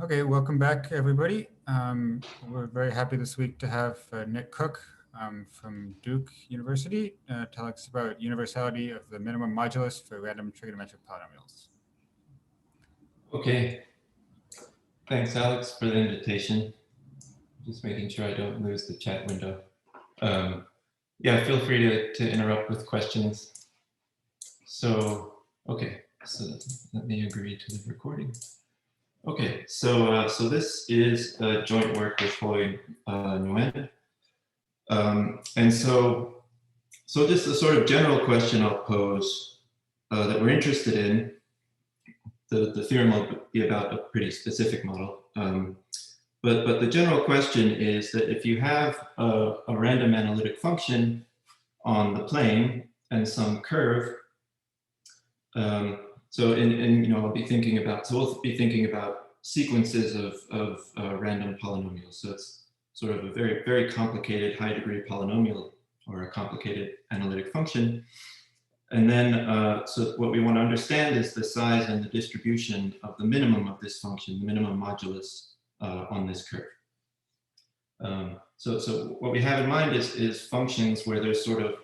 Okay, welcome back, everybody. We're very happy this week to have Nick Cook from Duke University tell us about universality of the minimum modulus for random trigonometric polynomials. Okay, thanks Alex for the invitation. Just making sure I don't lose the chat window. Yeah, feel free to interrupt with questions. So, okay, so let me agree to the recording. Okay, so this is a joint work with Hoi Nguyen. And so just a sort of general question I'll pose that we're interested in. The theorem will be about a pretty specific model. But the general question is that if you have a random analytic function on the plane and some curve, so we'll be thinking about sequences of random polynomials. So it's sort of a very, very complicated high degree polynomial or a complicated analytic function. And then, so what we want to understand is the size and the distribution of the minimum of this function, the minimum modulus on this curve. So what we have in mind is functions where there's sort of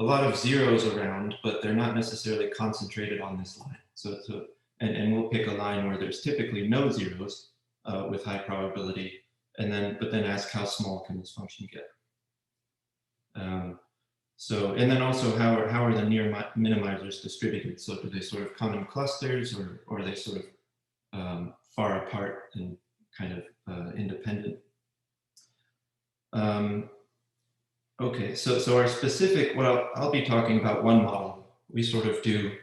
a lot of zeros around, but they're not necessarily concentrated on this line. And we'll pick a line where there's typically no zeros with high probability, but then ask how small can this function get. And then also how are the near minimizers distributed? So do they sort of come in clusters or are they sort of far apart and kind of independent? Okay, so our specific, I'll be talking about one model. We sort of do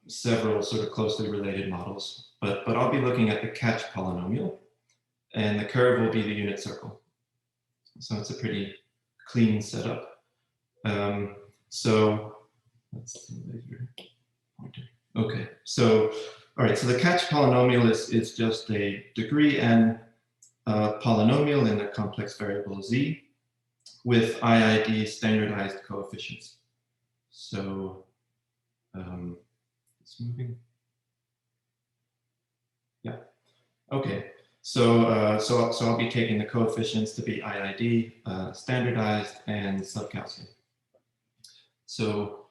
several sort of closely related models, but I'll be looking at the catch polynomial, and the curve will be the unit circle. So it's a pretty clean setup. So let's see here. Okay, so all right, so the catch polynomial is just a degree n polynomial in the complex variable z with IID standardized coefficients. So it's moving. Yeah. Okay. So I'll be taking the coefficients to be IID, standardized, and sub-Gaussian. So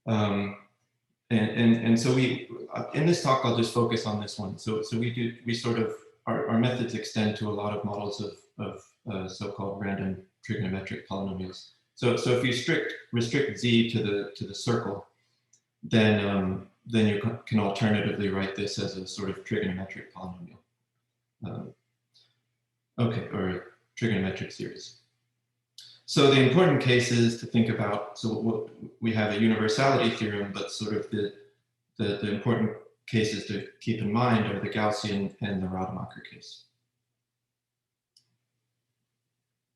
and so we in this talk I'll just focus on this one. So we sort of our methods extend to a lot of models of so-called random trigonometric polynomials. So if you restrict z to the circle, then you can alternatively write this as a sort of trigonometric polynomial. Okay, or a trigonometric series. So the important cases to think about, so we have a universality theorem, but sort of the important cases to keep in mind are the Gaussian and the Rademacher case.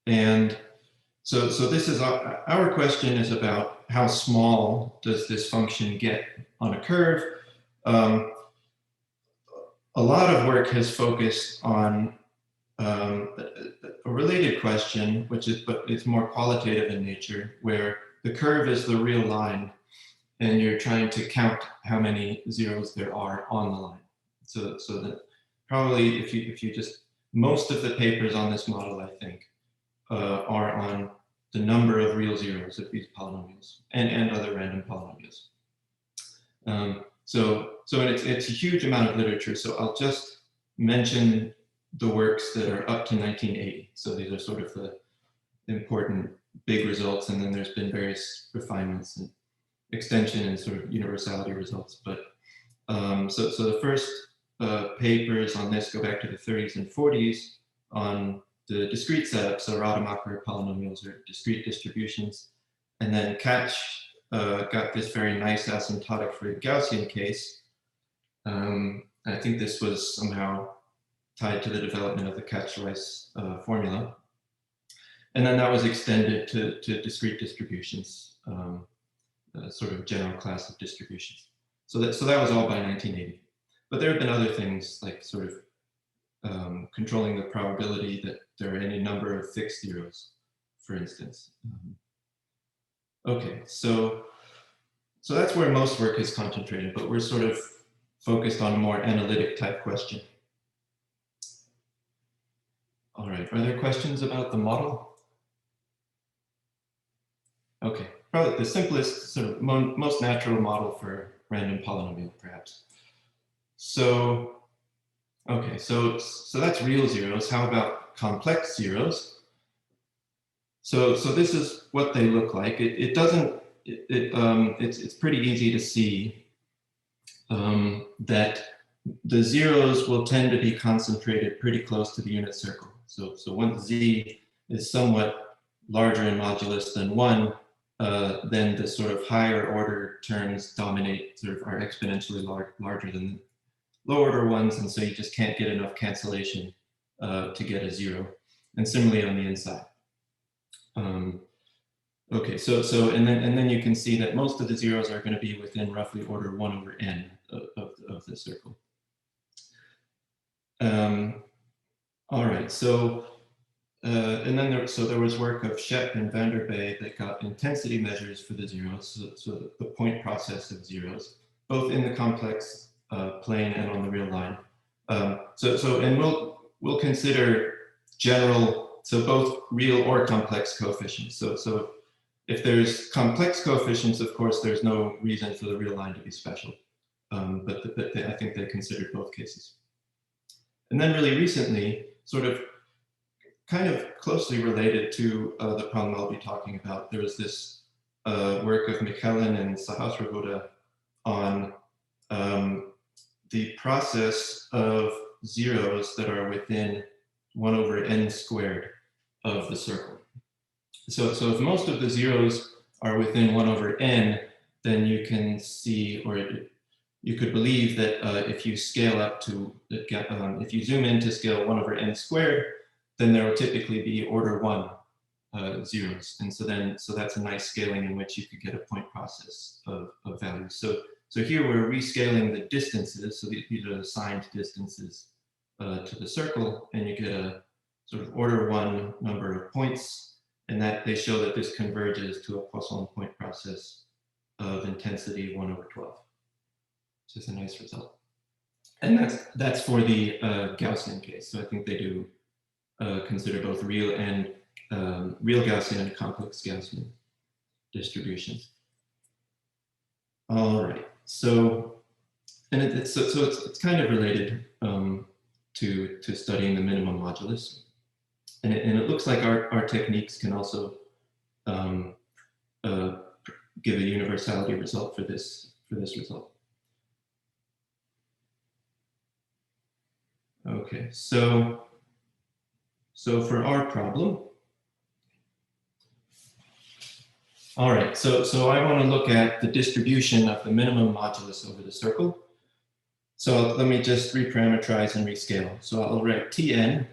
And so this is our question is about how small does this function get on a curve. A lot of work has focused on a related question, but it's more qualitative in nature, where the curve is the real line, and you're trying to count how many zeros there are on the line. So that probably if you just most of the papers on this model, I think, are on the number of real zeros of these polynomials and other random polynomials. So it's a huge amount of literature. So I'll just mention the works that are up to 1980. So these are sort of the important big results, and then there's been various refinements and extension and sort of universality results. But so the first papers on this go back to the 30s and 40s on the discrete setup, so Rademacher polynomials or discrete distributions. And then Catch got this very nice asymptotic for the Gaussian case. I think this was somehow tied to the development of the Catch-Rice formula. And then that was extended to discrete distributions, sort of general class of distributions. So that was all by 1980. But there have been other things like sort of controlling the probability that there are any number of fixed zeros, for instance. Okay, so that's where most work is concentrated, but we're sort of focused on a more analytic type question. All right, are there questions about the model? Okay, probably the simplest, sort of most natural model for random polynomial, perhaps. So, okay, so that's real zeros. How about complex zeros? So this is what they look like. It's pretty easy to see that the zeros will tend to be concentrated pretty close to the unit circle. So once z is somewhat larger in modulus than 1, then the sort of higher order terms dominate, sort of are exponentially larger than the lower order ones, and so you just can't get enough cancellation to get a 0. And similarly on the inside. Okay, so and then you can see that most of the zeros are going to be within roughly order 1 over n of the circle. All right, so and then there was work of Shep and Van der Bay that got intensity measures for the zeros, so the point process of zeros, both in the complex plane and on the real line. And we'll consider general, so both real or complex coefficients. So if there's complex coefficients, of course, there's no reason for the real line to be special. But I think they considered both cases. And then really recently, sort of kind of closely related to the problem I'll be talking about, there was this work of Michelen and Sahasravoda on the process of zeros that are within 1 over n squared of the circle. So if most of the zeros are within 1 over n, then you can see, or you could believe that if you scale up to, if you zoom in to scale 1 over n squared, then there will typically be order 1 zeros. And so that's a nice scaling in which you could get a point process of values. So here we're rescaling the distances. So these are assigned distances to the circle, and you get a sort of order 1 number of points, and that they show that this converges to a Poisson point process of intensity 1 over 12. Which is a nice result. And that's for the Gaussian case. So I think they do consider both real and real Gaussian and complex Gaussian distributions. All right. So, and it's kind of related to studying the minimum modulus, and it looks like our techniques can also give a universality result for this result. Okay, so for our problem, all right, so I want to look at the distribution of the minimum modulus over the circle. So let me just reparameterize and rescale. So I'll write Tn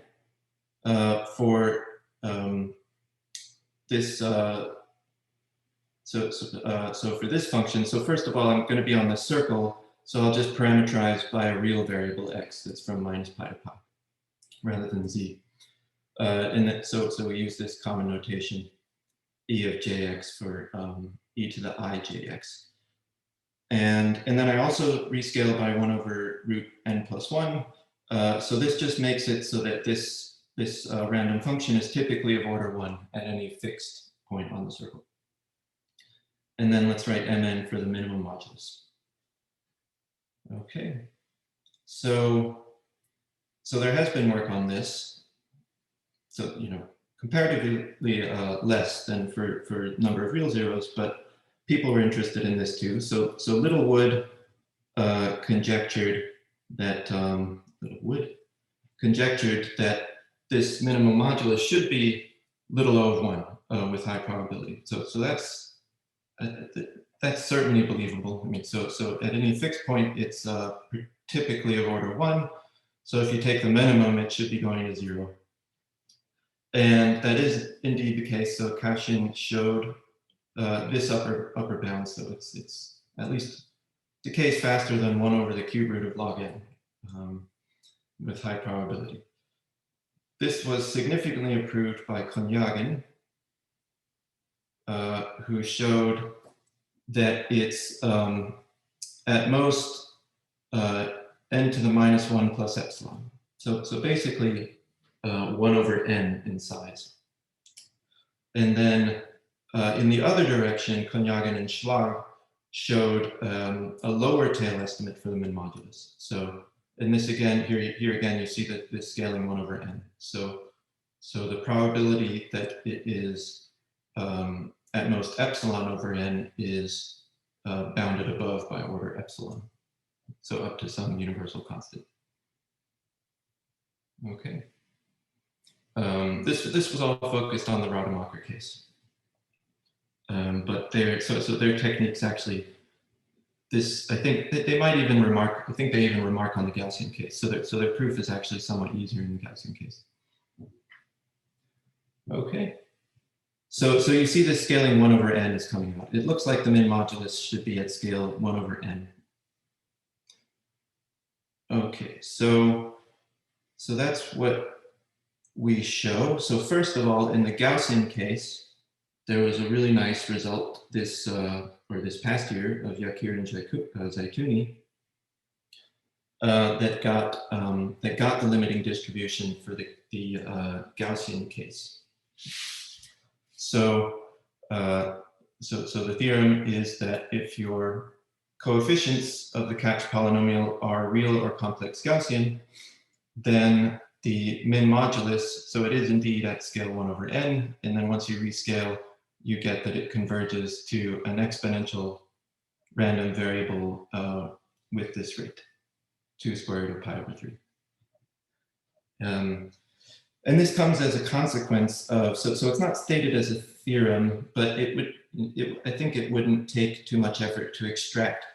for this. So for this function, so first of all, I'm going to be on the circle. So I'll just parameterize by a real variable x that's from minus pi to pi, rather than z. So we use this common notation, e of jx for e to the I jx. And then I also rescale by 1 over root n plus 1. So this just makes it so that this random function is typically of order 1 at any fixed point on the circle. And then let's write mn for the minimum modulus. Okay, so there has been work on this. So, comparatively less than for number of real zeros, but people were interested in this too. So Littlewood conjectured that this minimum modulus should be little o of 1 with high probability. So that's certainly believable. I mean, so at any fixed point, it's typically of order 1. So if you take the minimum, it should be going to 0. And that is indeed the case. So Cauchy showed this upper bound. So it's at least decays faster than 1 over the cube root of log n with high probability. This was significantly improved by Konyagan, who showed that it's at most n to the minus 1 plus epsilon. So basically, 1 over n in size. And then in the other direction, Konyagan and Schlag showed a lower tail estimate for the min modulus. So, and this again, here again, you see that this scaling 1 over n. So the probability that it is at most epsilon over n is bounded above by order epsilon. So up to some universal constant. Okay. This was all focused on the Rademacher case. But so their techniques actually, I think they might even remark, I think they even remark on the Gaussian case. So their proof is actually somewhat easier in the Gaussian case. Okay. So you see this scaling 1 over n is coming out. It looks like the min modulus should be at scale 1 over n. Okay, so that's what we show. So first of all, in the Gaussian case, there was a really nice result this past year of Yakir and Zeitouni that got the limiting distribution for the Gaussian case. So the theorem is that if your coefficients of the Catch polynomial are real or complex Gaussian, then the min modulus, so it is indeed at scale 1 over n, and then once you rescale, you get that it converges to an exponential random variable with this rate, 2 square root of pi over 3. And this comes as a consequence of, so it's not stated as a theorem, but I think it wouldn't take too much effort to extract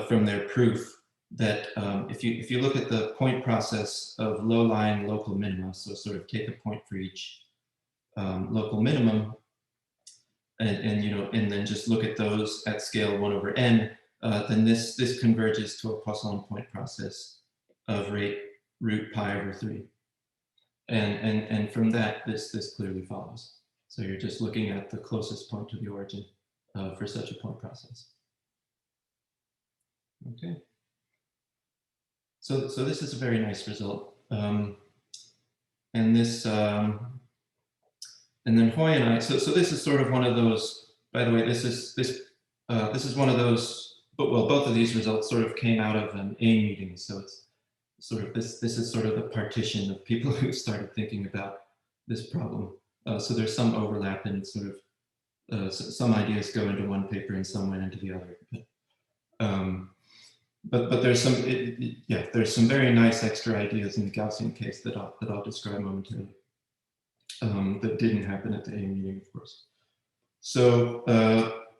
from their proof that if you look at the point process of low-lying local minima, so sort of take a point for each local minimum, and then just look at those at scale 1 over n, then this converges to a Poisson point process of rate root pi over 3. And from that, this clearly follows. So you're just looking at the closest point to the origin for such a point process. Okay. So this is a very nice result. And this, and then Hoi and I, so this is sort of one of those, by the way, this is one of those, but well, both of these results sort of came out of an AIM meeting. So it's sort of this is sort of the partition of people who started thinking about this problem. So there's some overlap and sort of some ideas go into one paper and some went into the other. But there's some there's some very nice extra ideas in the Gaussian case that I'll describe momentarily. That didn't happen at the AIM meeting, of course. So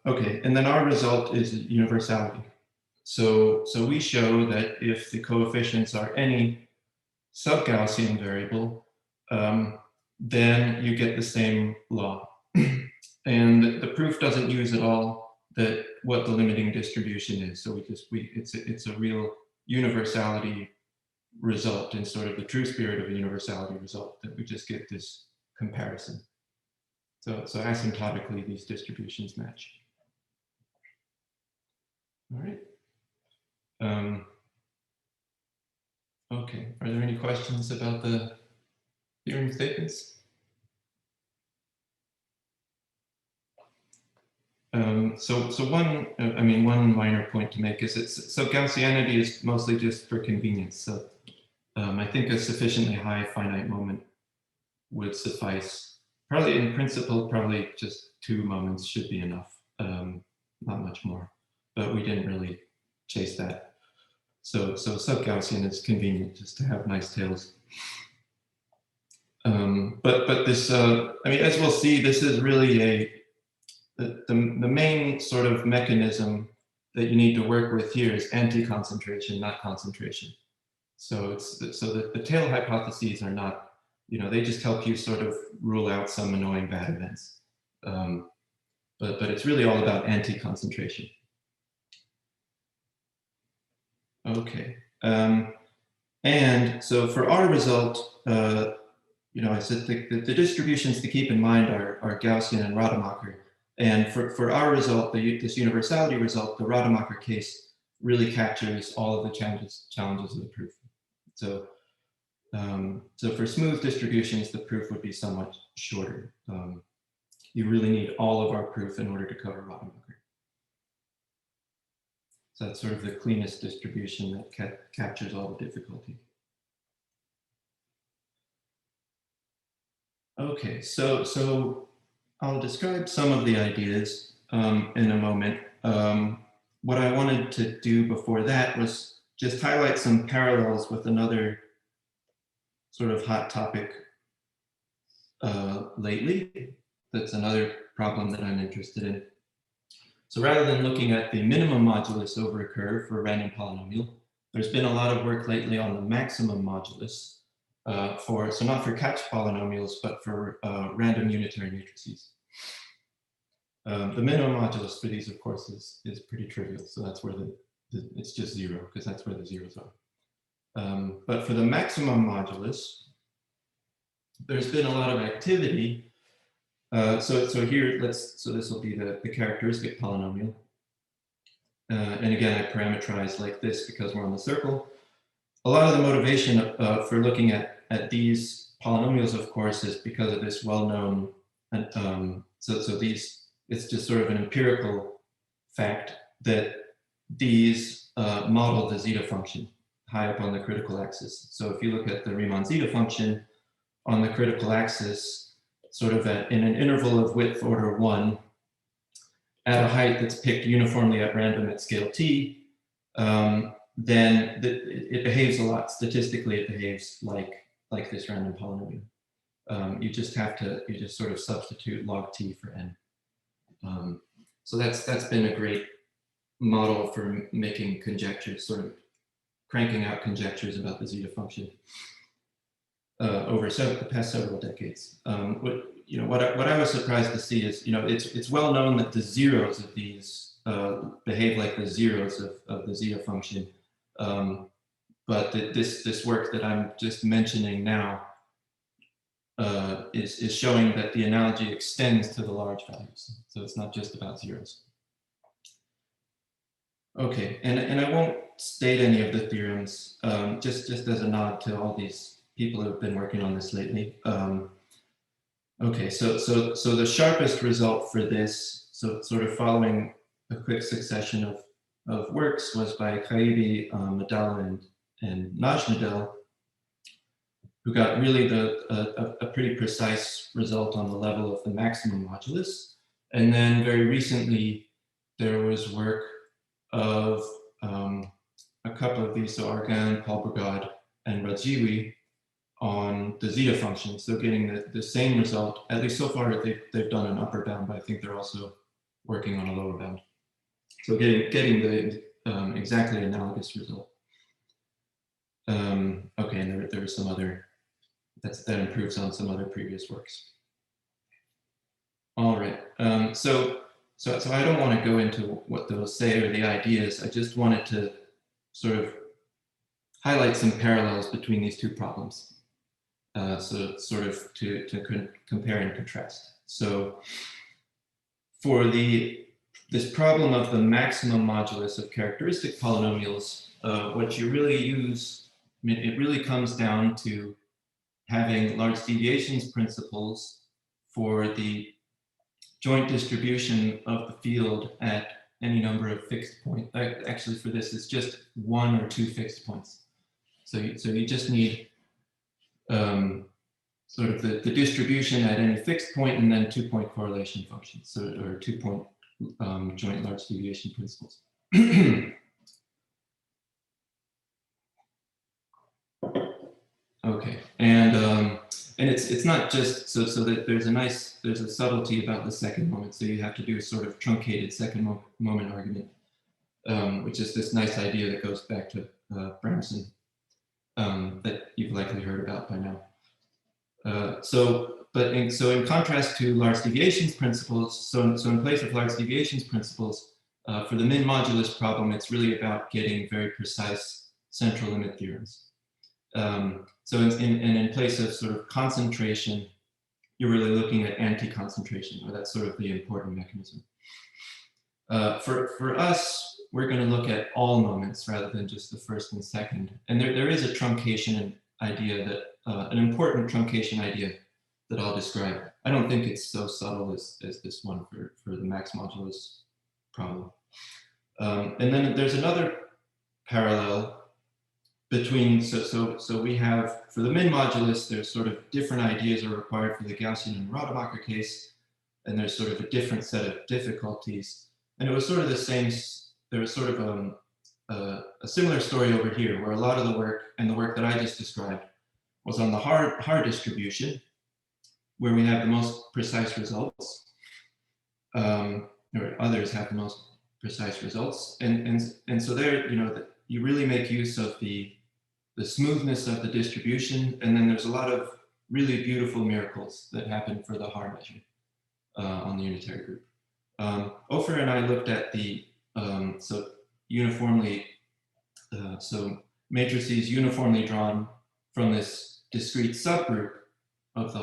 okay, and then our result is universality. So we show that if the coefficients are any sub-Gaussian variable, then you get the same law. And the proof doesn't use at all that what the limiting distribution is. So it's a real universality result in sort of the true spirit of a universality result, that we just get this comparison. So asymptotically, these distributions match. All right. Okay, are there any questions about the theorem statements? So one minor point to make is so Gaussianity is mostly just for convenience. So I think a sufficiently high finite moment would suffice. Probably in principle, probably just 2 moments should be enough, not much more, but we didn't really chase that. So sub-Gaussian is convenient just to have nice tails. But this, as we'll see, this is really the main sort of mechanism that you need to work with here is anti-concentration, not concentration. So the tail hypotheses are not, they just help you sort of rule out some annoying bad events. But it's really all about anti-concentration. Okay, and so for our result, I said the distributions to keep in mind are Gaussian and Rademacher. And for our result, this universality result, the Rademacher case really captures all of the challenges of the proof. So So for smooth distributions, the proof would be somewhat shorter. You really need all of our proof in order to cover Rademacher. So that's sort of the cleanest distribution that captures all the difficulty. Okay, so I'll describe some of the ideas in a moment. What I wanted to do before that was just highlight some parallels with another sort of hot topic lately. That's another problem that I'm interested in. So rather than looking at the minimum modulus over a curve for a random polynomial, there's been a lot of work lately on the maximum modulus so not for catch polynomials, but for random unitary matrices. The minimum modulus for these, of course, is pretty trivial. So that's where it's just 0, because that's where the zeros are. But for the maximum modulus, there's been a lot of activity. So here, so this will be the characteristic polynomial. And again, I parameterize like this because we're on the circle. A lot of the motivation for looking at these polynomials, of course, is because of this well-known, it's just sort of an empirical fact that these model the zeta function high up on the critical axis. So if you look at the Riemann zeta function on the critical axis, sort of in an interval of width order 1, at a height that's picked uniformly at random at scale t, then it behaves a lot. Statistically, it behaves like this random polynomial. You just sort of substitute log t for n. So that's been a great model for making conjectures, sort of cranking out conjectures about the zeta function over the past several decades. What I was surprised to see is, it's well known that the zeros of these behave like the zeros of the zeta function. But this work that I'm just mentioning now is showing that the analogy extends to the large values. So it's not just about zeros. Okay, and I won't state any of the theorems, just as a nod to all these people who have been working on this lately. Okay, so the sharpest result for this, so sort of following a quick succession of works, was by Khaibi, Nadal, and Najnadel, who got really a pretty precise result on the level of the maximum modulus. And then very recently, there was work of a couple of these, so Argan, Paul Brigade, and Rajivi, on the zeta function. So getting the same result, at least so far they've done an upper bound, but I think they're also working on a lower bound. So getting the exactly analogous result. Okay, and there was some other, that improves on some other previous works. All right, so I don't want to go into what those say or the ideas. I just wanted to sort of highlight some parallels between these two problems. So sort of to compare and contrast. So for this problem of the maximum modulus of characteristic polynomials, what you really use, it really comes down to having large deviations principles for the joint distribution of the field at any number of fixed points. Actually, for this, it's just 1 or 2 fixed points. So you just need sort of the distribution at any fixed point, and then 2-point correlation functions, or 2-point joint large deviation principles. Okay, and it's not just so that there's a subtlety about the second moment. So you have to do a sort of truncated second moment argument, which is this nice idea that goes back to Bramson, that you've likely heard about by now. So in contrast to large deviations principles, so in place of large deviations principles, for the min modulus problem, it's really about getting very precise central limit theorems. So in place of sort of concentration, you're really looking at anti-concentration, or that's sort of the important mechanism. For us, we're going to look at all moments rather than just the first and second. And there is a truncation idea that, an important truncation idea that I'll describe. I don't think it's so subtle as this one for the max modulus problem. And then there's another parallel between, so we have, for the min modulus, there's sort of different ideas are required for the Gaussian and Rademacher case, and there's sort of a different set of difficulties. And it was sort of the same, there was sort of a similar story over here, where a lot of the work, and the work that I just described, was on the hard distribution, where we have the most precise results, or others have the most precise results. And so there, you know, you really make use of the smoothness of the distribution, and then there's a lot of really beautiful miracles that happen for the Haar measure on the unitary group. Ofer and I looked at the, so uniformly, so matrices uniformly drawn from this discrete subgroup of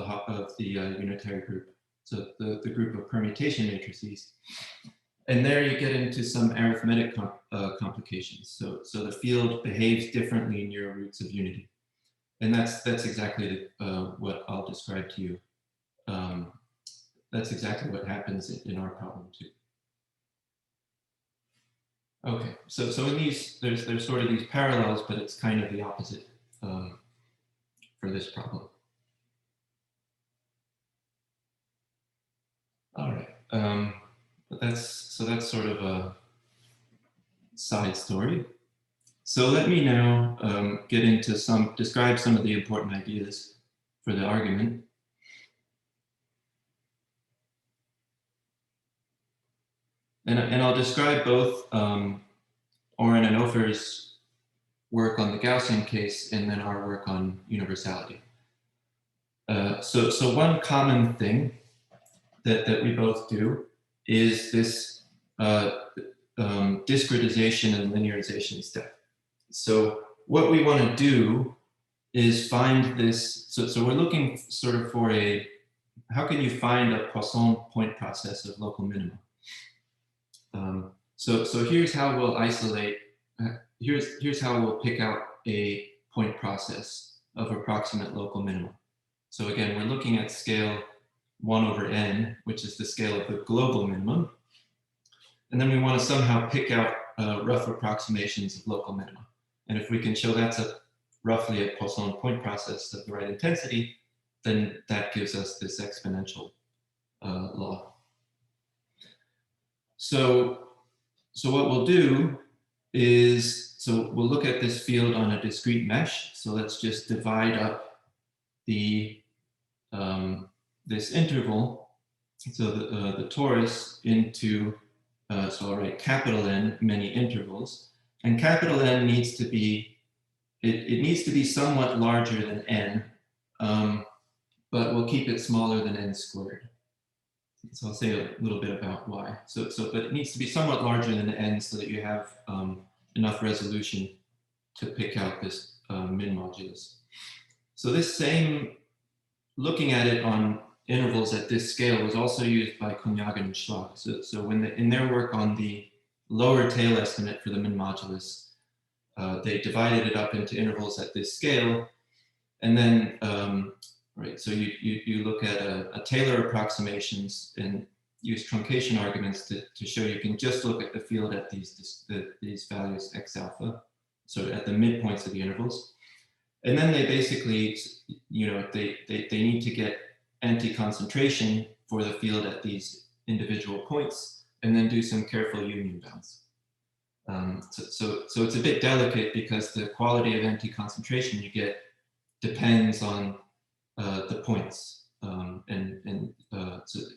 the unitary group, so the group of permutation matrices. And there you get into some arithmetic complications. So the field behaves differently near roots of unity. And that's exactly what I'll describe to you. That's exactly what happens in our problem too. Okay, so in these, there's sort of these parallels, but it's kind of the opposite for this problem. All right, but that's sort of a side story. So let me now get into describe some of the important ideas for the argument. And I'll describe both Oren and Ofer's work on the Gaussian case and then our work on universality. So one common thing that we both do is this discretization and linearization step. So what we want to do is find this, so we're looking sort of for how can you find a Poisson point process of local minima? So here's how we'll isolate, here's how we'll pick out a point process of approximate local minima. So again, we're looking at scale 1 over n, which is the scale of the global minimum. And then we want to somehow pick out rough approximations of local minima. And if we can show that's roughly a Poisson point process of the right intensity, then that gives us this exponential law. So what we'll do is, so we'll look at this field on a discrete mesh. So let's just divide up the this interval, so the torus, into, so I'll write capital N many intervals, and capital N needs to be, it needs to be somewhat larger than n, but we'll keep it smaller than n squared. So I'll say a little bit about why. But it needs to be somewhat larger than n so that you have enough resolution to pick out this min modulus. So this same, looking at it on intervals at this scale was also used by Konyagan and Schlag. So when in their work on the lower tail estimate for the min modulus, they divided it up into intervals at this scale, and then right, so you look at a Taylor approximations and use truncation arguments to show you can just look at the field at these values x alpha, so at the midpoints of the intervals. And then they basically, you know, they need to get anti-concentration for the field at these individual points, and then do some careful union bounds. So it's a bit delicate because the quality of anti-concentration you get depends on the points, so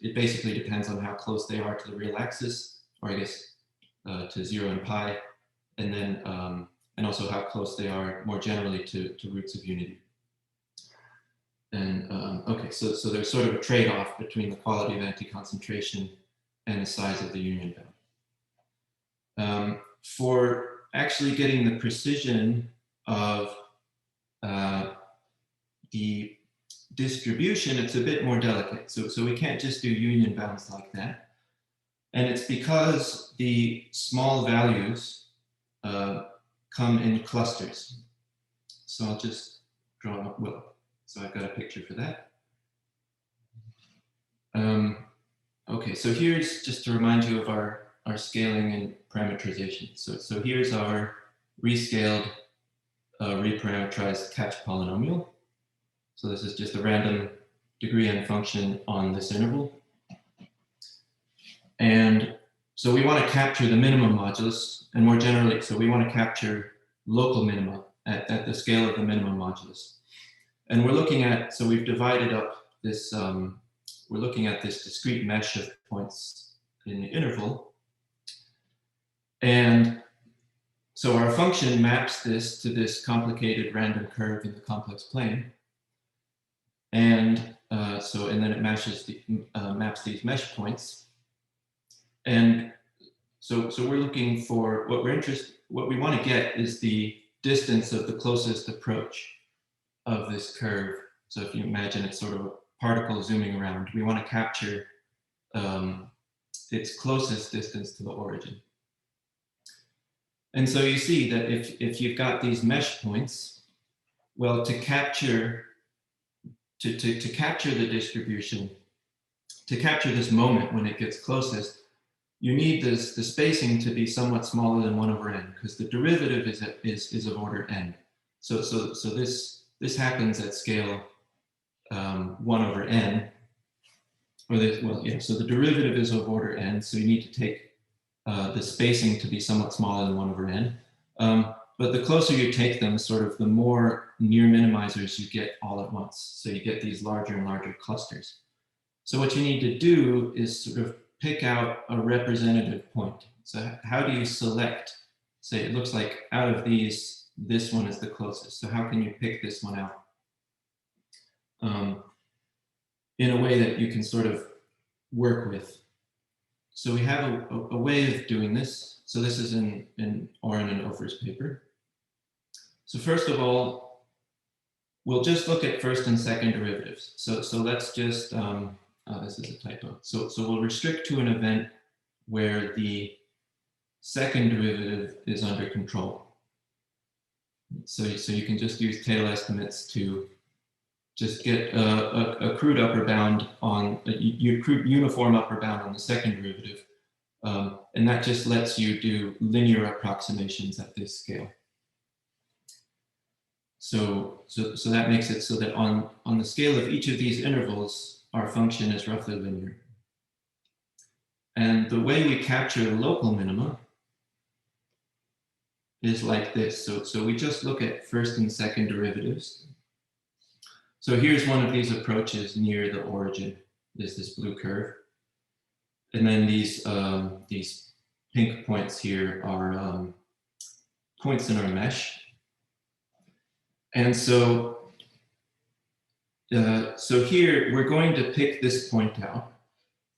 it basically depends on how close they are to the real axis, or I guess to 0 and pi, and then and also how close they are more generally to roots of unity. And okay, so there's sort of a trade-off between the quality of anti-concentration and the size of the union bound. For actually getting the precision of the distribution, it's a bit more delicate. So we can't just do union bounds like that. And it's because the small values come in clusters. So I'll just drawn up well. So I've got a picture for that. Okay, so here's just to remind you of our scaling and parameterization. So here's our rescaled, reparameterized catch polynomial. So this is just a random degree n function on this interval. And so we want to capture the minimum modulus, and more generally, so we want to capture local minima at the scale of the minimum modulus. And we're looking at, so we've divided up this, we're looking at this discrete mesh of points in the interval. And so our function maps this to this complicated random curve in the complex plane. And and then it maps these mesh points. And so we're looking for what we want to get is the distance of the closest approach of this curve. So if you imagine it's sort of a particle zooming around, we want to capture its closest distance to the origin. And so you see that if you've got these mesh points, well, to capture the distribution, to capture this moment when it gets closest, you need the spacing to be somewhat smaller than 1 over n, because the derivative is of order n. So this happens at scale 1 over n. So the derivative is of order n, so you need to take the spacing to be somewhat smaller than 1 over n. But the closer you take them, sort of the more near minimizers you get all at once. So you get these larger and larger clusters. So what you need to do is sort of pick out a representative point. So how do you select, say it looks like out of these, this one is the closest. So how can you pick this one out? In a way that you can sort of work with. So we have a way of doing this. So this is in Oren and Ofer's paper. So first of all, we'll just look at first and second derivatives. So let's just, this is a typo. So we'll restrict to an event where the second derivative is under control. So you can just use tail estimates to just get a crude upper bound on a crude uniform upper bound on the second derivative. And that just lets you do linear approximations at this scale. So that makes it so that on the scale of each of these intervals, our function is roughly linear. And the way we capture the local minima is like this. So we just look at first and second derivatives. So here's one of these approaches near the origin, is this blue curve. And then these pink points here are points in our mesh. And so here we're going to pick this point out.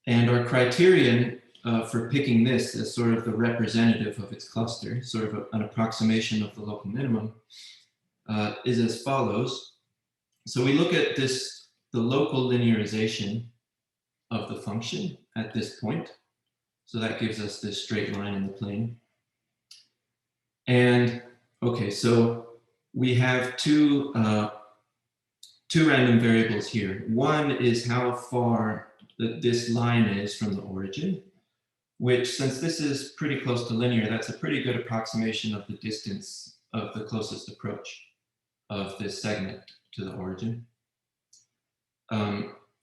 And our criterion for picking this as sort of the representative of its cluster, sort of an approximation of the local minimum, is as follows. So we look at the local linearization of the function at this point. So that gives us this straight line in the plane. And okay, so we have two random variables here. One is how far this line is from the origin, which, since this is pretty close to linear, that's a pretty good approximation of the distance of the closest approach of this segment to the origin.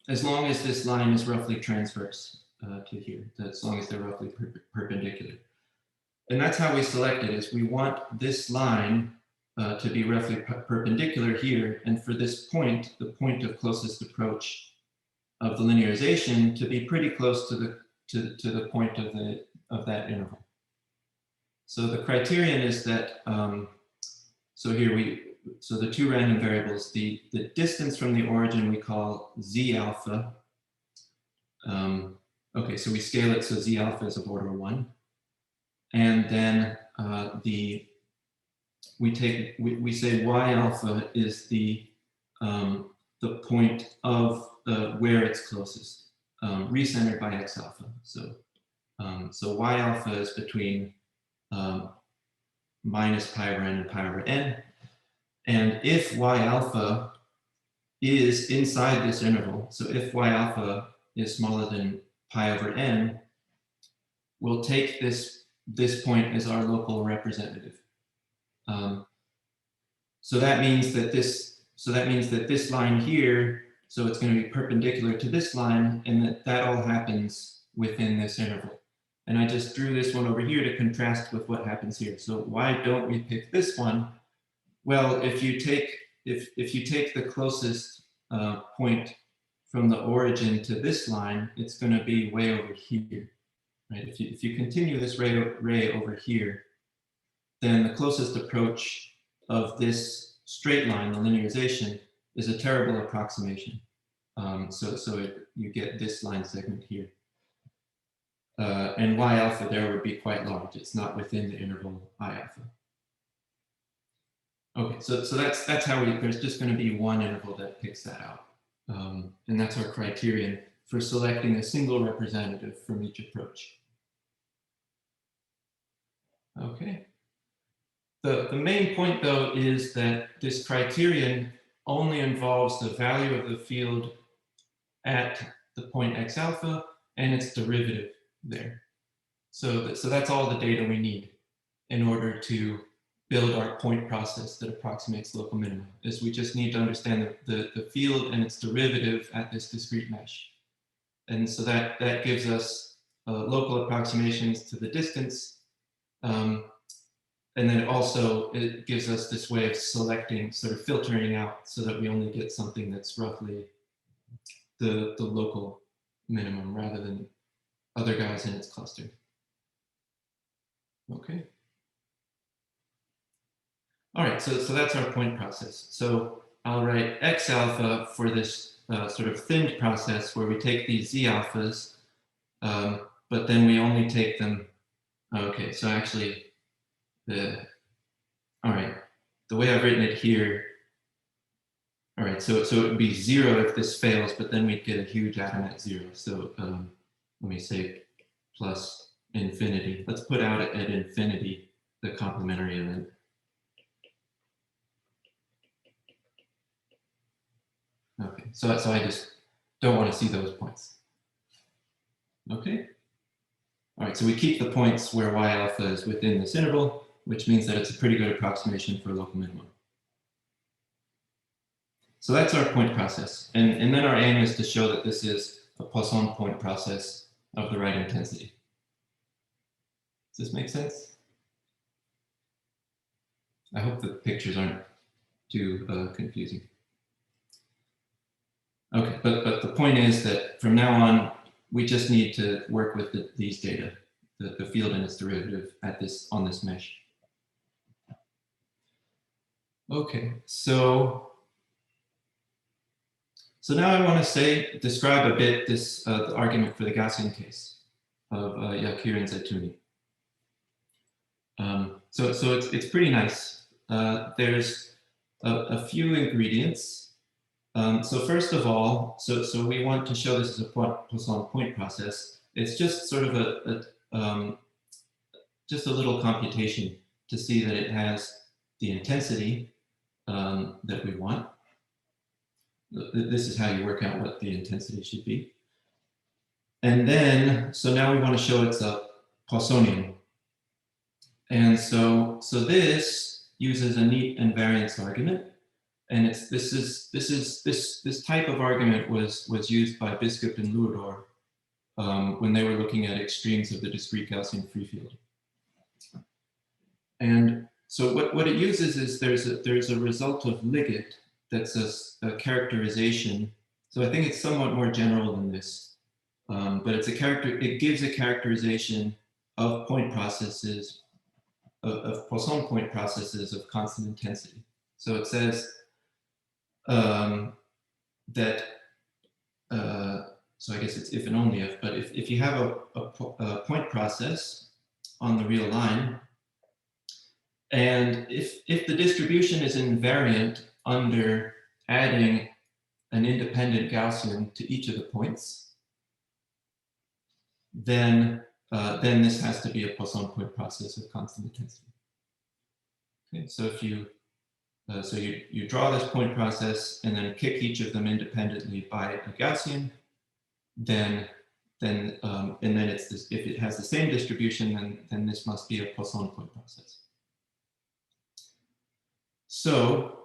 As long as this line is roughly transverse to here, as long as they're roughly perpendicular. And that's how we select it, is we want this line to be roughly perpendicular here, and for this point, the point of closest approach of the linearization, to be pretty close to the point of that interval. So the criterion is that, so the two random variables, the distance from the origin we call z alpha. Okay, so we scale it so z alpha is of order 1. And then we say y alpha is the point of where it's closest, recentered by x alpha. So y alpha is between minus pi over n and pi over n. And if y alpha is inside this interval, so if y alpha is smaller than pi over n, we'll take this point as our local representative. So that means that this line here, so it's going to be perpendicular to this line, and that all happens within this interval. And I just drew this one over here to contrast with what happens here. So why don't we pick this one? Well, if you take the closest point from the origin to this line, it's going to be way over here, right? If you continue this ray over here, then the closest approach of this straight line, the linearization, is a terrible approximation. You get this line segment here. And y alpha there would be quite large. It's not within the interval I alpha. Okay, so that's how there's just going to be one interval that picks that out. And that's our criterion for selecting a single representative from each approach. Okay. The main point, though, is that this criterion only involves the value of the field at the point x alpha and its derivative there. So that's all the data we need in order to build our point process that approximates local minima, is we just need to understand the field and its derivative at this discrete mesh. And so that gives us local approximations to the distance. And then it gives us this way of selecting, sort of filtering out, so that we only get something that's roughly the local minimum rather than other guys in its cluster. Okay. All right, so that's our point process. So I'll write x alpha for this sort of thinned process where we take these z alphas, but then we only take them. Okay, so actually, all right, the way I've written it here. All right, so it would be 0 if this fails, but then we'd get a huge atom at 0. So let me say plus infinity. Let's put out at infinity the complementary event. Okay, so I just don't want to see those points. Okay. All right, so we keep the points where y alpha is within this interval, which means that it's a pretty good approximation for local minimum. So that's our point process. And then our aim is to show that this is a Poisson point process of the right intensity. Does this make sense? I hope the pictures aren't too confusing. Okay, but the point is that from now on, we just need to work with these data, the field and its derivative on this mesh. Okay, so now I want to describe a bit the argument for the Gaussian case of Yakir and Zeitouni. So it's pretty nice. There's a few ingredients. So first of all, so we want to show this as a Poisson point process. It's just sort of just a little computation to see that it has the intensity that we want. This is how you work out what the intensity should be. And then, so now we want to show it's a Poissonian. And so this uses a neat invariance argument. And this type of argument was used by Biscup and Loudor when they were looking at extremes of the discrete Gaussian free field. And so what it uses is there's a result of Liggett that's a characterization. So I think it's somewhat more general than this, but it gives a characterization of point processes, of Poisson point processes of constant intensity. So it says that, so I guess it's if and only if, but if you have a point process on the real line, and if the distribution is invariant under adding an independent Gaussian to each of the points, then this has to be a Poisson point process of constant intensity. Okay, so if you So you draw this point process and then kick each of them independently by a Gaussian. And then it's this, if it has the same distribution, then this must be a Poisson point process. So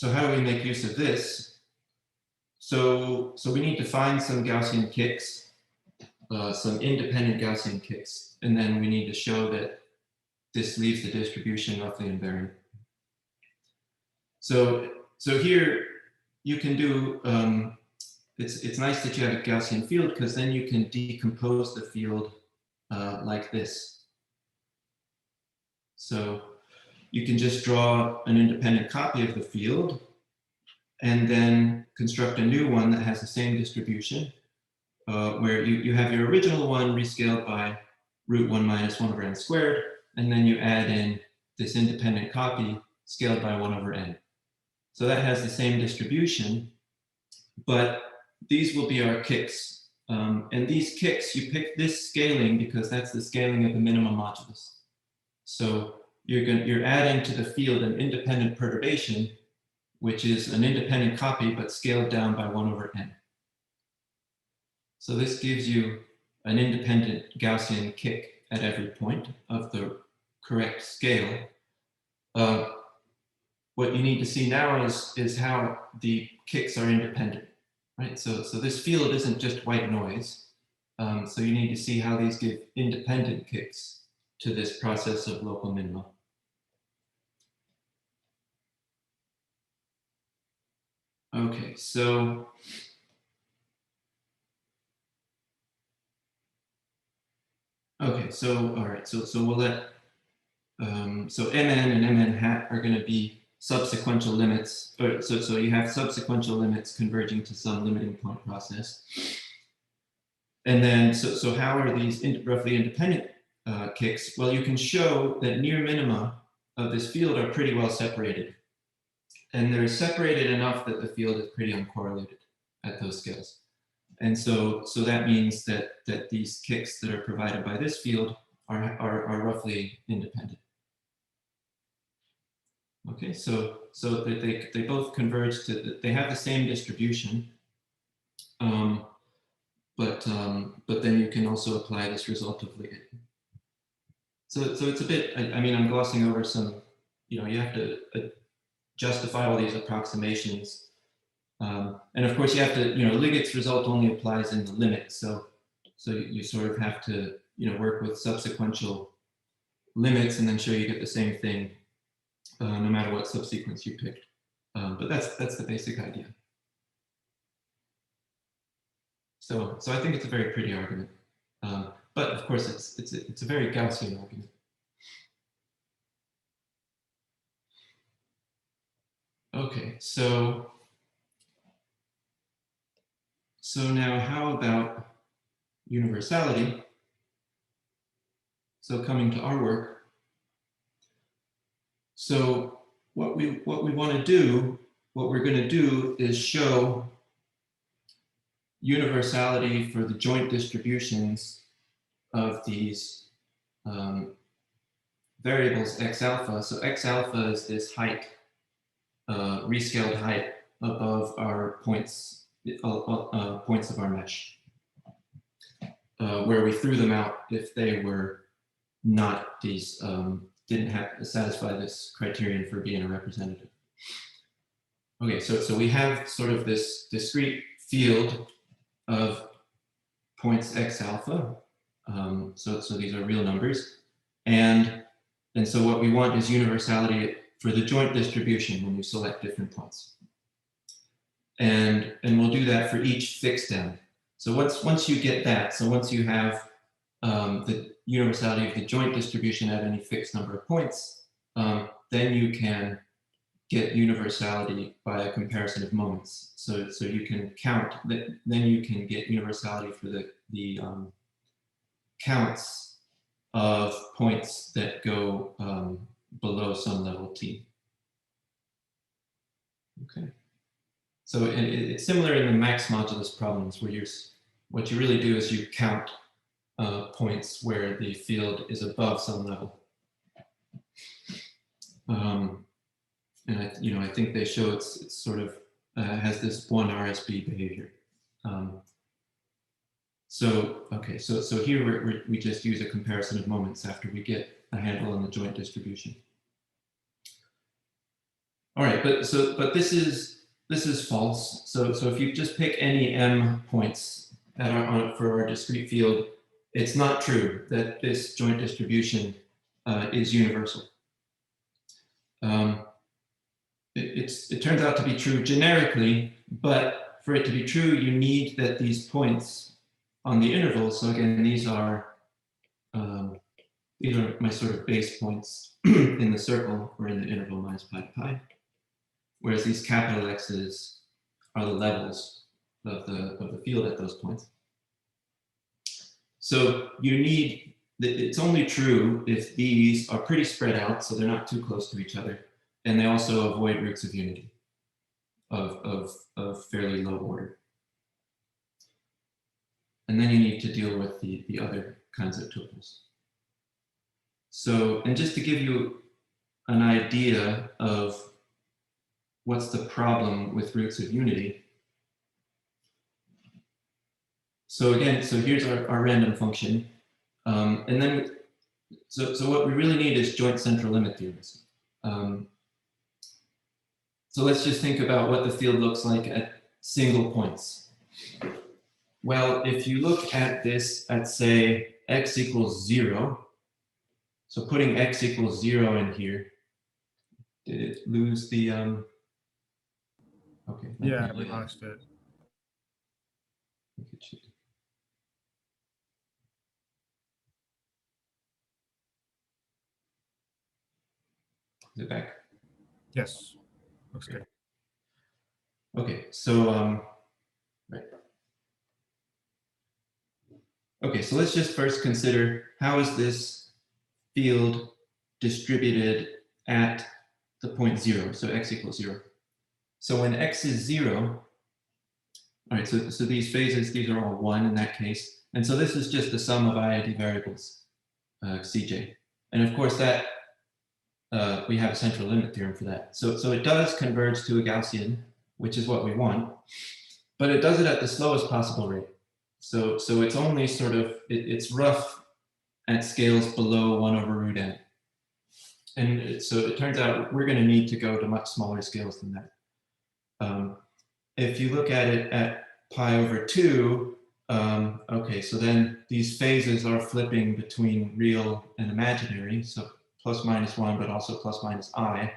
how do we make use of this? So we need to find some Gaussian kicks, some independent Gaussian kicks, and then we need to show that this leaves the distribution roughly invariant. So here you can do, it's nice that you have a Gaussian field, because then you can decompose the field like this. So you can just draw an independent copy of the field and then construct a new one that has the same distribution, where you have your original one rescaled by √1 minus 1 over n squared, and then you add in this independent copy scaled by 1 over n. So that has the same distribution, but these will be our kicks. And these kicks, you pick this scaling because that's the scaling of the minimum modulus. So you're adding to the field an independent perturbation, which is an independent copy, but scaled down by 1 over n. So this gives you an independent Gaussian kick at every point of the correct scale. What you need to see now is how the kicks are independent, right? So this field isn't just white noise. So you need to see how these give independent kicks to this process of local minima. Okay, so all right, so we'll let so mn and mn hat are going to be subsequential limits, or so you have subsequential limits converging to some limiting point process. And then so how are these roughly independent kicks? Well, you can show that near minima of this field are pretty well separated, and they're separated enough that the field is pretty uncorrelated at those scales. And so that means that these kicks that are provided by this field are roughly independent. Okay, so they both converge to, they have the same distribution, but then you can also apply this result of Liggett. So it's a bit, I mean, I'm glossing over some, you have to justify all these approximations. And of course you have to, Liggett's result only applies in the limit. So you sort of have to, work with subsequential limits and then show you get the same thing no matter what subsequence you picked. But that's the basic idea. So I think it's a very pretty argument. But of course it's a very Gaussian argument. Okay, so now how about universality? So coming to our work. So what we want to do, what we're going to do is show universality for the joint distributions of these variables x alpha. So x alpha is this height, rescaled height above our points of our mesh, where we threw them out if they were not these, didn't have to satisfy this criterion for being a representative. Okay, so we have sort of this discrete field of points x alpha. So these are real numbers. And so what we want is universality for the joint distribution when you select different points. And we'll do that for each fixed n. So once you get that, so once you have the universality of the joint distribution at any fixed number of points, then you can get universality by a comparison of moments. So you can count that, then you can get universality for the counts of points that go below some level t. Okay. So it's similar in the max modulus problems, where what you really do is you count points where the field is above some level. I think they show it's sort of has this one RSB behavior. Okay, so here we just use a comparison of moments after we get a handle on the joint distribution. All right, but this is false. So if you just pick any m points for our discrete field, it's not true that this joint distribution is universal. It turns out to be true generically, but for it to be true, you need that these points on the interval. So again, these are my sort of base points in the circle or in the interval minus pi to pi. Whereas these capital X's are the levels of the field at those points. So you need, it's only true if these are pretty spread out, so they're not too close to each other, and they also avoid roots of unity of fairly low order. And then you need to deal with the other kinds of tuples. So, and just to give you an idea of what's the problem with roots of unity. So again, so here's our random function. And then, so what we really need is joint central limit theorems. So let's just think about what the field looks like at single points. Well, if you look at this at, say, x equals 0, so putting x equals 0 in here, did it lose the, okay. Yeah, we lost it. Is it back? Yes, looks good. Okay, so, right. Okay, so let's just first consider how is this field distributed at the point 0, so x equals 0. So when x is 0, all right, so these phases, these are all 1 in that case. And so this is just the sum of IID variables, Cj. And of course that, we have a central limit theorem for that. So it does converge to a Gaussian, which is what we want, but it does it at the slowest possible rate. So it's only sort of, it's rough at scales below 1 over root n. And so it turns out we're going to need to go to much smaller scales than that. If you look at it at pi over 2, okay, so then these phases are flipping between real and imaginary, so plus minus 1, but also plus minus I.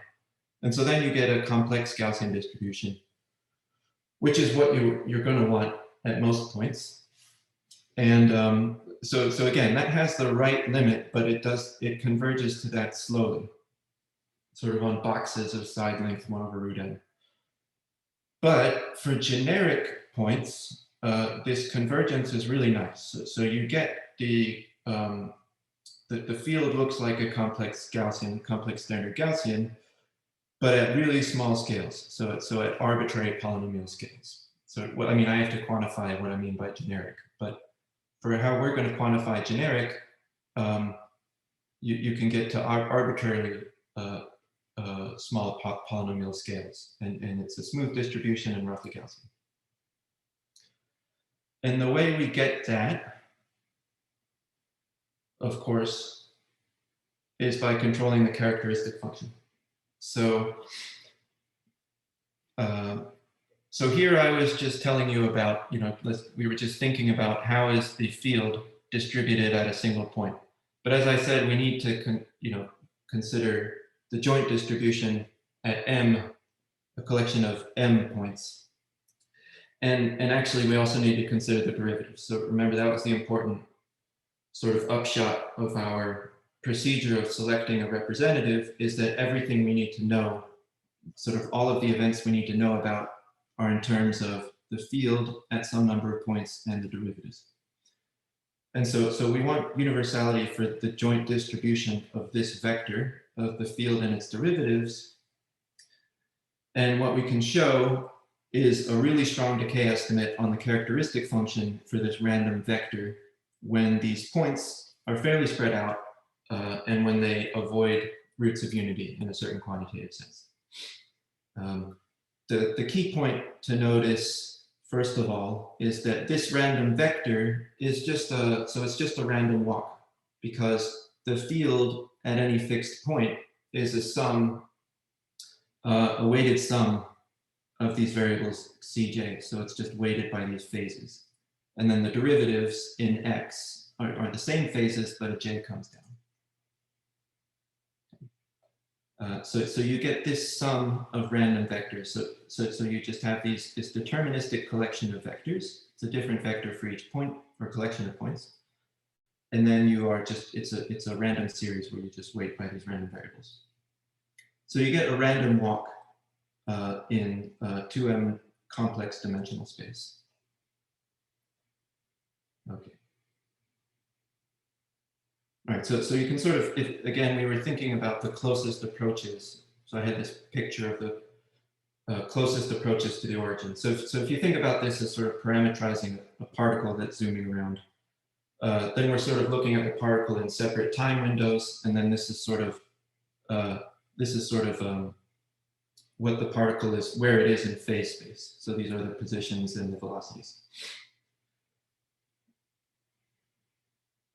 And so then you get a complex Gaussian distribution, which is what you're going to want at most points. And so again, that has the right limit, but it converges to that slowly, sort of on boxes of side length 1 over root n. But for generic points, this convergence is really nice. So you get the field looks like a complex Gaussian, complex standard Gaussian, but at really small scales. So at arbitrary polynomial scales. So what I mean, I have to quantify what I mean by generic, but for how we're going to quantify generic, you can get to arbitrarily small polynomial scales, and it's a smooth distribution and roughly Gaussian. And the way we get that, of course, is by controlling the characteristic function. So, so here I was just telling you about, we were just thinking about how is the field distributed at a single point. But as I said, we need to, consider the joint distribution at m, a collection of m points. And actually, we also need to consider the derivatives. So remember, that was the important sort of upshot of our procedure of selecting a representative, is that everything we need to know, sort of all of the events we need to know about, are in terms of the field at some number of points and the derivatives. And so we want universality for the joint distribution of this vector of the field and its derivatives. And what we can show is a really strong decay estimate on the characteristic function for this random vector when these points are fairly spread out and when they avoid roots of unity in a certain quantitative sense. The key point to notice, first of all, is that this random vector is just it's just a random walk, because the field at any fixed point is a sum, a weighted sum of these variables Cj. So it's just weighted by these phases. And then the derivatives in x are the same phases, but a j comes down. So you get this sum of random vectors. So you just have this deterministic collection of vectors. It's a different vector for each point, or collection of points. And then you are just, it's a random series where you just weight by these random variables. So you get a random walk in 2m complex dimensional space. Okay. All right, so you can sort of, again, we were thinking about the closest approaches. So I had this picture of the closest approaches to the origin. So if you think about this as sort of parametrizing a particle that's zooming around, then we're sort of looking at the particle in separate time windows, and then this is sort of what the particle is, where it is in phase space. So these are the positions and the velocities.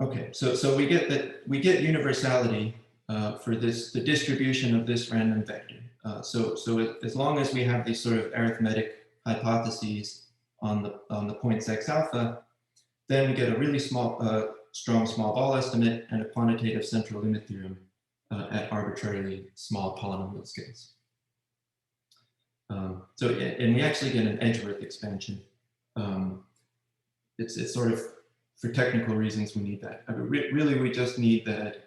Okay, so we get universality for this, the distribution of this random vector. So as long as we have these sort of arithmetic hypotheses on the points x alpha, then we get a really small, strong small ball estimate and a quantitative central limit theorem at arbitrarily small polynomial scales. And we actually get an Edgeworth expansion. It's sort of, for technical reasons, we need that. I mean, really, we just need that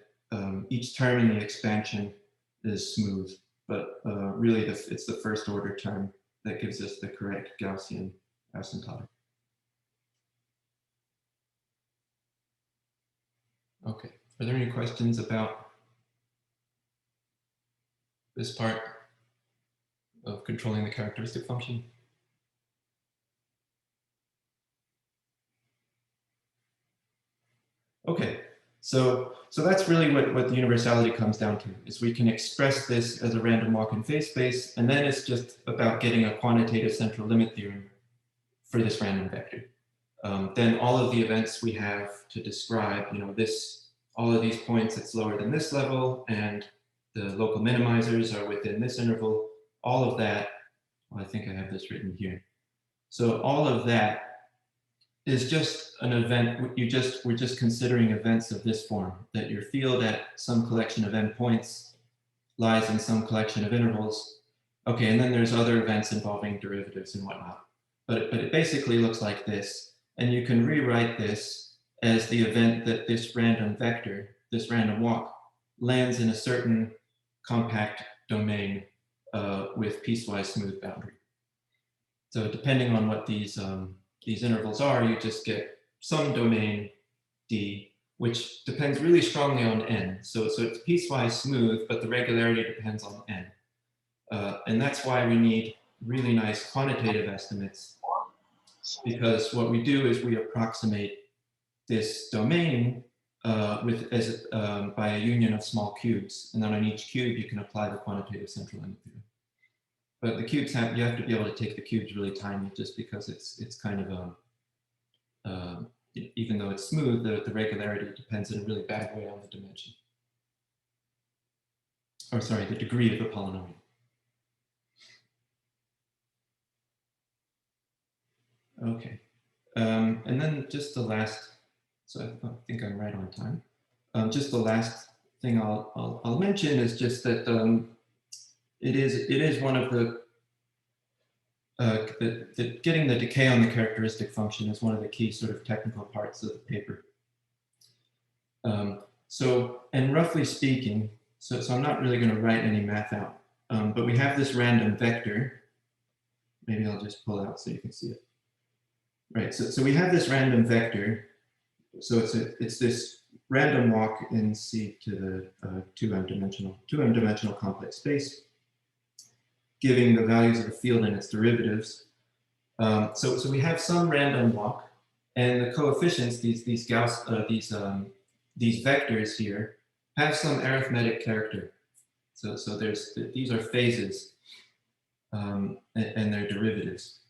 each term in the expansion is smooth, but really it's the first order term that gives us the correct Gaussian asymptotic. Okay, are there any questions about this part of controlling the characteristic function? Okay, so that's really what the universality comes down to, is we can express this as a random walk in phase space, and then it's just about getting a quantitative central limit theorem for this random vector. Then all of the events we have to describe, all of these points, it's lower than this level, and the local minimizers are within this interval, all of that, well, I think I have this written here. So all of that is just an event. We're just considering events of this form, that your field at some collection of endpoints lies in some collection of intervals. Okay, and then there's other events involving derivatives and whatnot. But it basically looks like this. And you can rewrite this as the event that this random vector, this random walk, lands in a certain compact domain with piecewise smooth boundary. So depending on what these intervals are, you just get some domain D, which depends really strongly on n. So it's piecewise smooth, but the regularity depends on n. And that's why we need really nice quantitative estimates, because what we do is we approximate this domain by a union of small cubes. And then on each cube, you can apply the quantitative central limit theorem. But the cubes you have to be able to take the cubes really tiny, just because it's kind of even though it's smooth, the regularity depends in a really bad way on the dimension. Or sorry, the degree of the polynomial. Okay, and then just the last, so I think I'm right on time. Just the last thing I'll mention is just that it is one of the getting the decay on the characteristic function is one of the key sort of technical parts of the paper. And roughly speaking, so I'm not really going to write any math out, but we have this random vector. Maybe I'll just pull out so you can see it. Right, so we have this random vector. So it's this random walk in C to the 2m dimensional complex space, giving the values of the field and its derivatives. So we have some random walk, and the coefficients, these vectors here, have some arithmetic character. So these are phases. and their derivatives.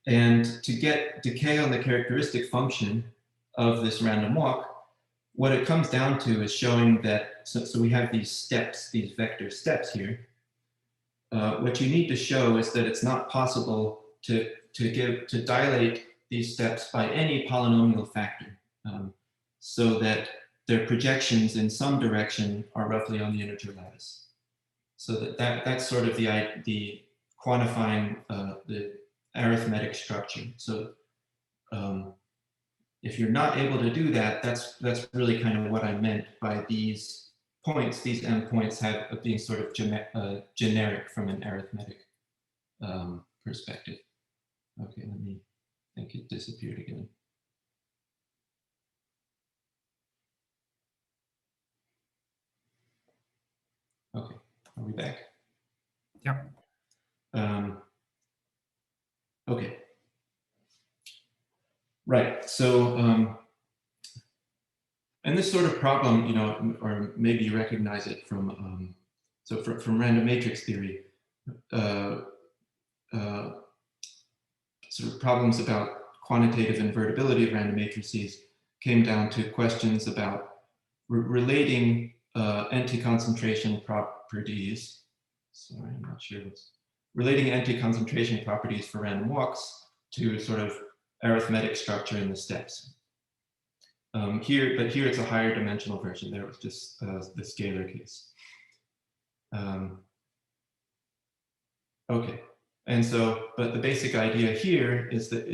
And to get decay on the characteristic function of this random walk, what it comes down to is showing that, so we have these steps, these vector steps here. What you need to show is that it's not possible to dilate these steps by any polynomial factor, so that their projections in some direction are roughly on the integer lattice. So that's sort of the quantifying the arithmetic structure. So if you're not able to do that, that's really kind of what I meant by these points. These m points have being sort of generic from an arithmetic perspective. Okay, I think it disappeared again. Okay, are we back? Yep. Okay. Right. So, and this sort of problem, you know, or maybe you recognize it from from random matrix theory, sort of problems about quantitative invertibility of random matrices came down to questions about relating anti-concentration properties. Sorry, I'm not sure what's relating anti-concentration properties for random walks to sort of arithmetic structure in the steps. Here it's a higher dimensional version. There was just the scalar case. Okay, and so, but the basic idea here is that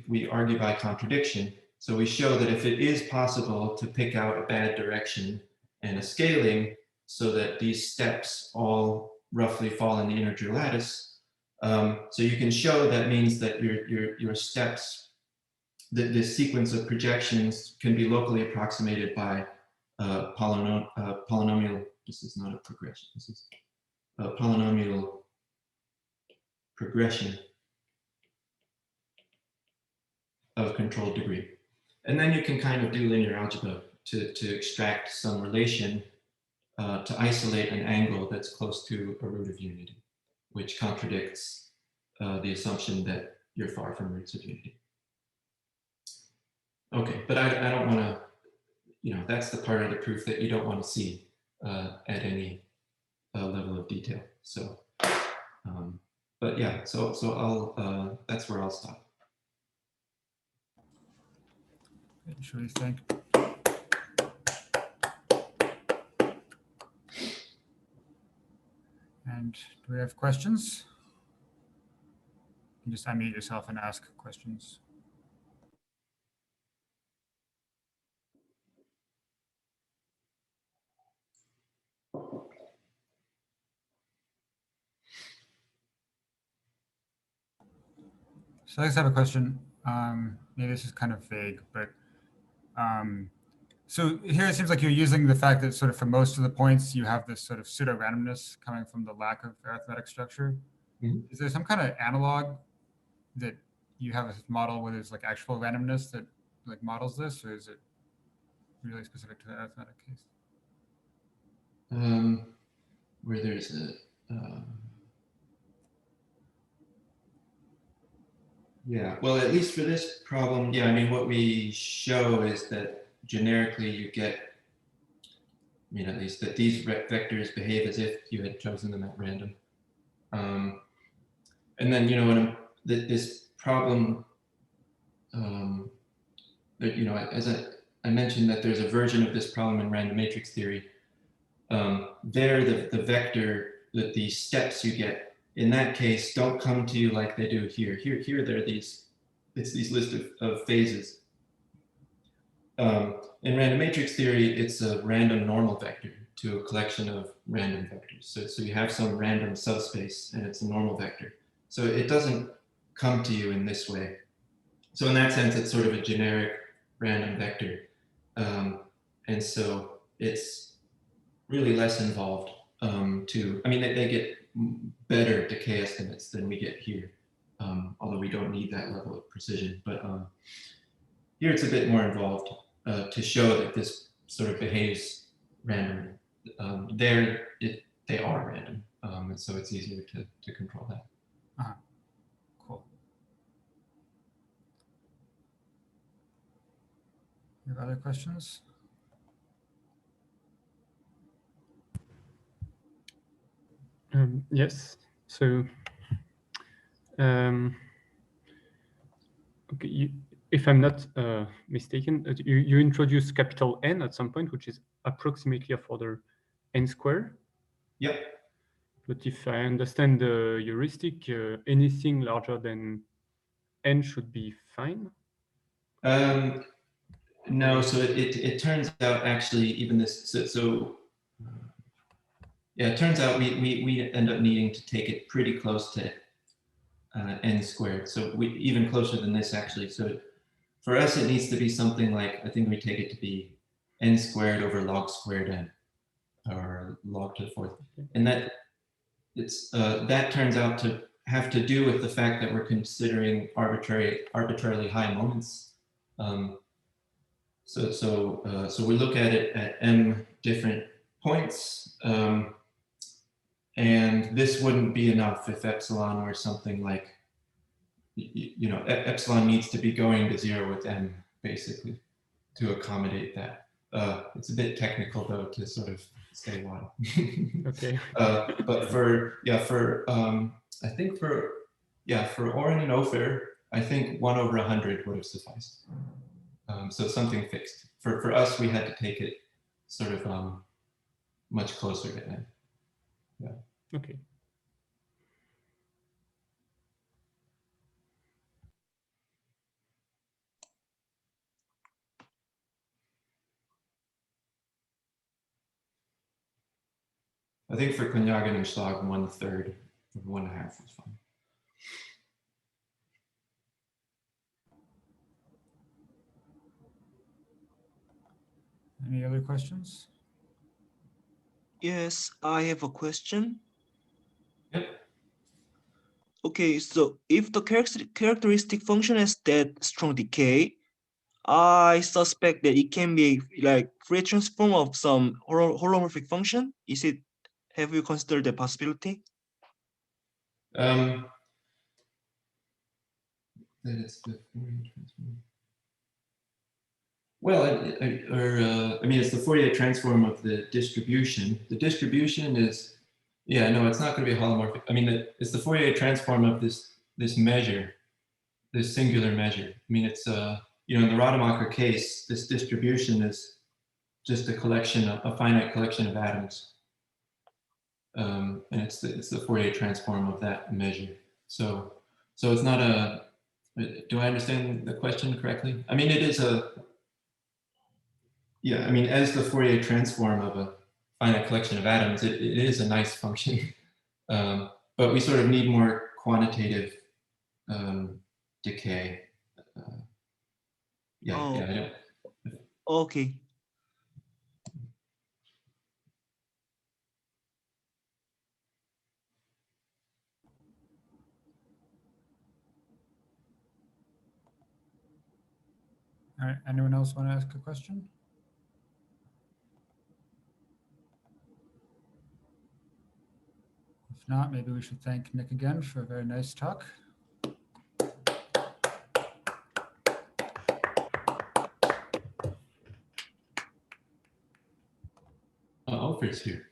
we argue by contradiction. So we show that if it is possible to pick out a bad direction and a scaling so that these steps all roughly fall in the integer lattice, so you can show that means that your steps, this sequence of projections can be locally approximated by polynomial. This is not a progression. This is a polynomial progression of controlled degree. And then you can kind of do linear algebra to extract some relation to isolate an angle that's close to a root of unity, which contradicts the assumption that you're far from roots of unity. Okay, but I don't want to, you know, that's the part of the proof that you don't want to see at any level of detail. So, but yeah, so I'll that's where I'll stop. Should we think? And do we have questions? You can just unmute yourself and ask questions. So I just have a question. Maybe this is kind of vague, but so here it seems like you're using the fact that sort of for most of the points you have this sort of pseudo randomness coming from the lack of arithmetic structure. Mm-hmm. Is there some kind of analog that you have a model where there's like actual randomness that like models this, or is it really specific to the arithmetic case? Where there's a yeah, well, at least for this problem, yeah, I mean, what we show is that generically you get, I mean, at least that these vectors behave as if you had chosen them at random. And then, you know, this problem, that, you know, as I mentioned that there's a version of this problem in random matrix theory. There, the vector, the steps you get, in that case, don't come to you like they do here. Here there are these list of phases. In random matrix theory, it's a random normal vector to a collection of random vectors. So you have some random subspace and it's a normal vector. So it doesn't come to you in this way. So in that sense, it's sort of a generic random vector. And so it's really less involved I mean, they get better decay estimates than we get here, although we don't need that level of precision. But here it's a bit more involved to show that this sort of behaves randomly. There, they are random. And so it's easier to control that. Cool. You have other questions? Yes. So, okay, if I'm not mistaken, you introduce capital N at some point, which is approximately of order n squared. Yep. But if I understand the heuristic, anything larger than n should be fine. No, so it turns out actually even this, so yeah, it turns out we end up needing to take it pretty close to n squared. So we even closer than this actually. So for us, it needs to be something like, I think we take it to be n squared over log squared n, or log to the fourth. And that that turns out to have to do with the fact that we're considering arbitrarily high moments. So we look at it at m different points, and this wouldn't be enough if epsilon were something like, you know, epsilon needs to be going to 0 with m basically to accommodate that. It's a bit technical though to sort of say why. Okay. But I think for Oren and Ophir, I think 1 over 100 would have sufficed. So something fixed. For us, we had to take it sort of much closer to n. Yeah. Okay. I think for Konyagan and Schlag, 1/3 or 1/2 was fine. Any other questions? Yes, I have a question. Yep. Okay, so if the characteristic function has that strong decay, I suspect that it can be like Fourier transform of some holomorphic function. Is it? Have you considered the possibility? That it's the Fourier transform. Well, I mean, it's the Fourier transform of the distribution. The distribution is, yeah, no, it's not going to be holomorphic. I mean, it's the Fourier transform of this measure, this singular measure. I mean, it's you know, in the Rademacher case, this distribution is just a collection, a finite collection of atoms, and it's the Fourier transform of that measure. So it's not a. Do I understand the question correctly? I mean, it is a. Yeah, I mean, as the Fourier transform of a finite collection of atoms, it is a nice function, but we sort of need more quantitative decay. Yeah, Oh. yeah, I don't. Okay. All right, anyone else want to ask a question? If not, maybe we should thank Nick again for a very nice talk. Ophir's here.